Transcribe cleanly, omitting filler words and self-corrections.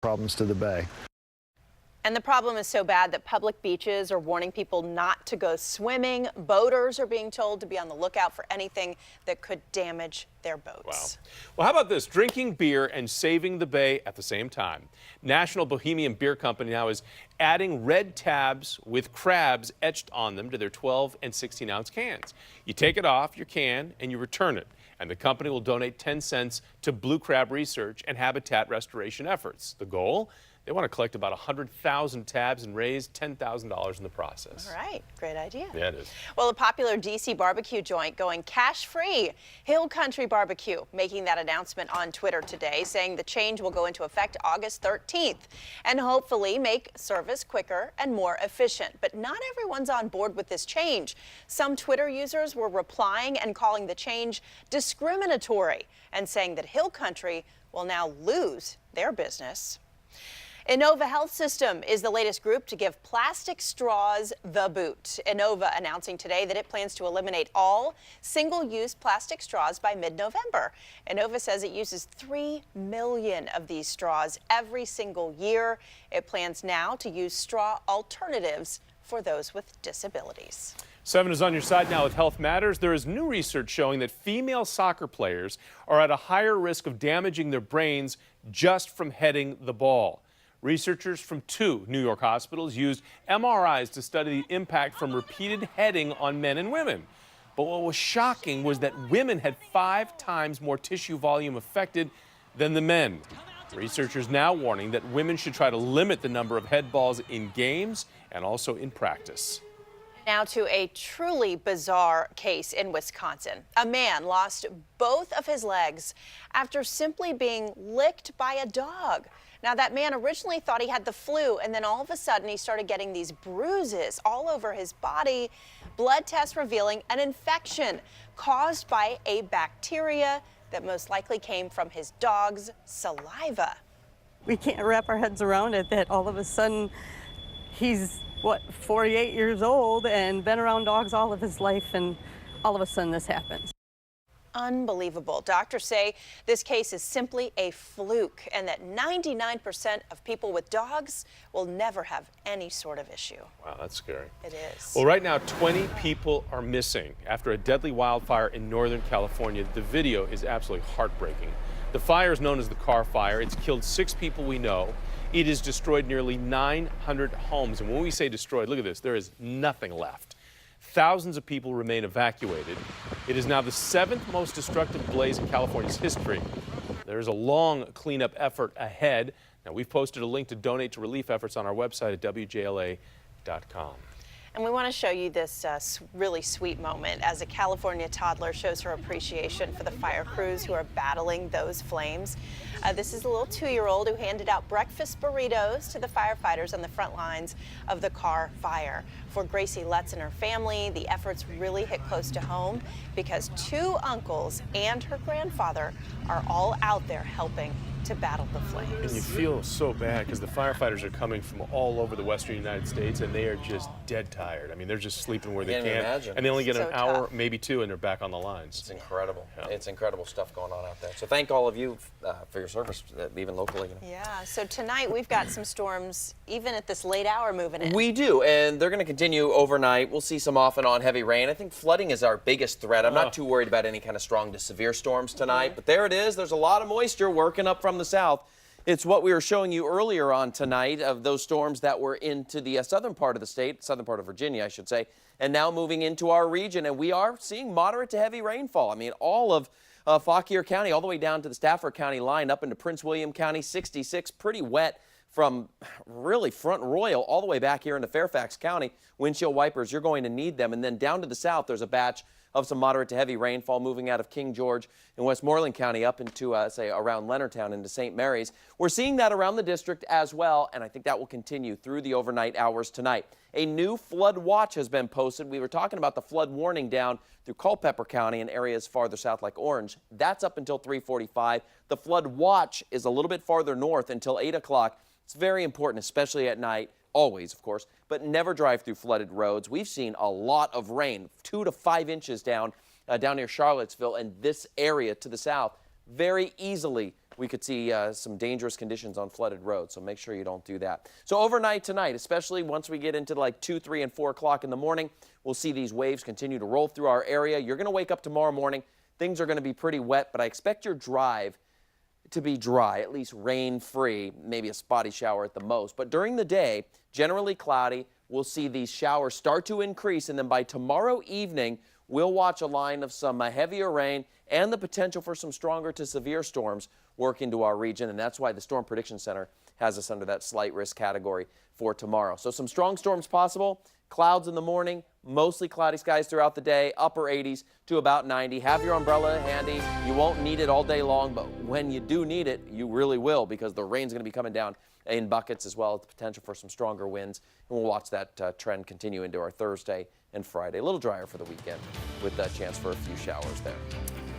problems to the bay. And the problem is so bad that public beaches are warning people not to go swimming. Boaters are being told to be on the lookout for anything that could damage their boats. Wow. Well, how about this? Drinking beer and saving the bay at the same time. National Bohemian Beer Company now is adding red tabs with crabs etched on them to their 12 and 16-ounce cans. You take it off your can and you return it. And the company will donate 10 cents to blue crab research and habitat restoration efforts. The goal? They want to collect about 100,000 tabs and raise $10,000 in the process. All right, great idea. Yeah, it is. Well, a popular D.C. barbecue joint going cash-free, Hill Country Barbecue, making that announcement on Twitter today, saying the change will go into effect August 13th and hopefully make service quicker and more efficient. But not everyone's on board with this change. Some Twitter users were replying and calling the change discriminatory and saying that Hill Country will now lose their business. Innova Health System is the latest group to give plastic straws the boot. Innova announcing today that it plans to eliminate all single-use plastic straws by mid-November. Innova says it uses 3 million of these straws every single year. It plans now to use straw alternatives for those with disabilities. 7 is on your side now with Health Matters. There is new research showing that female soccer players are at a higher risk of damaging their brains just from heading the ball. Researchers from 2 New York hospitals used MRIs to study the impact from repeated heading on men and women. But what was shocking was that women had 5 times more tissue volume affected than the men. Researchers now warning that women should try to limit the number of head balls in games and also in practice. Now to a truly bizarre case in Wisconsin. A man lost both of his legs after simply being licked by a dog. Now, that man originally thought he had the flu, and then all of a sudden he started getting these bruises all over his body. Blood tests revealing an infection caused by a bacteria that most likely came from his dog's saliva. We can't wrap our heads around it that all of a sudden he's, 48 years old and been around dogs all of his life, and all of a sudden this happens. Unbelievable. Doctors say this case is simply a fluke and that 99% of people with dogs will never have any sort of issue. Wow, that's scary. It is. Well, right now, 20 people are missing after a deadly wildfire in Northern California. The video is absolutely heartbreaking. The fire is known as the Car Fire. It's killed 6 people we know. It has destroyed nearly 900 homes. And when we say destroyed, look at this, there is nothing left. Thousands of people remain evacuated. It is now the 7th most destructive blaze in California's history. There's a long cleanup effort ahead. Now, we've posted a link to donate to relief efforts on our website at wjla.com. And we want to show you this really sweet moment as a California toddler shows her appreciation for the fire crews who are battling those flames. This is a little 2-year-old who handed out breakfast burritos to the firefighters on the front lines of the Car Fire. For Gracie Lutz and her family, the efforts really hit close to home because 2 uncles and her grandfather are all out there helping to battle the flames. And you feel so bad because the firefighters are coming from all over the western United States and they are just dead tired. I mean, they're just sleeping where they can. Imagine. And they only get So an hour, tough. maybe 2, and they're back on the lines. It's incredible. Yeah. It's incredible stuff going on out there. So thank all of you for your service, even locally. Yeah, so tonight we've got some storms, even at this late hour, moving in. We do, and they're going to continue overnight. We'll see some off and on heavy rain. I think flooding is our biggest threat. I'm not too worried about any kind of strong to severe storms tonight, but there it is. There's a lot of moisture working up from the south. It's what we were showing you earlier on tonight of those storms that were into the southern part of the state, southern part of Virginia, I should say, and now moving into our region. And we are seeing moderate to heavy rainfall. I mean, all of Fauquier County, all the way down to the Stafford County line, up into Prince William County, 66, pretty wet from really Front Royal all the way back here into Fairfax County. Windshield wipers, you're going to need them. And then down to the south, there's a batch of some moderate to heavy rainfall moving out of King George and Westmoreland County up into, say, around Leonardtown into St. Mary's. We're seeing that around the district as well, and I think that will continue through the overnight hours tonight. A new flood watch has been posted. We were talking about the flood warning down through Culpeper County and areas farther south like Orange. That's up until 3:45. The flood watch is a little bit farther north until 8 o'clock. It's very important, especially at night. Always, of course, but never drive through flooded roads. We've seen a lot of rain, 2 to 5 inches down near Charlottesville and this area to the south. Very easily we could see some dangerous conditions on flooded roads, so make sure you don't do that. So overnight tonight, especially once we get into like 2, 3, and 4 o'clock in the morning, we'll see these waves continue to roll through our area. You're going to wake up tomorrow morning. Things are going to be pretty wet, but I expect your drive to be dry, at least rain-free, maybe a spotty shower at the most. But during the day, generally cloudy. We'll see these showers start to increase, and then by tomorrow evening, we'll watch a line of some heavier rain and the potential for some stronger to severe storms work into our region, and that's why the Storm Prediction Center has us under that slight risk category for tomorrow. So some strong storms possible, clouds in the morning, mostly cloudy skies throughout the day, upper 80s to about 90. Have your umbrella handy. You won't need it all day long, but when you do need it, you really will, because the rain's going to be coming down in buckets, as well as the potential for some stronger winds. And we'll watch that trend continue into our Thursday and Friday. A little drier for the weekend with a chance for a few showers there.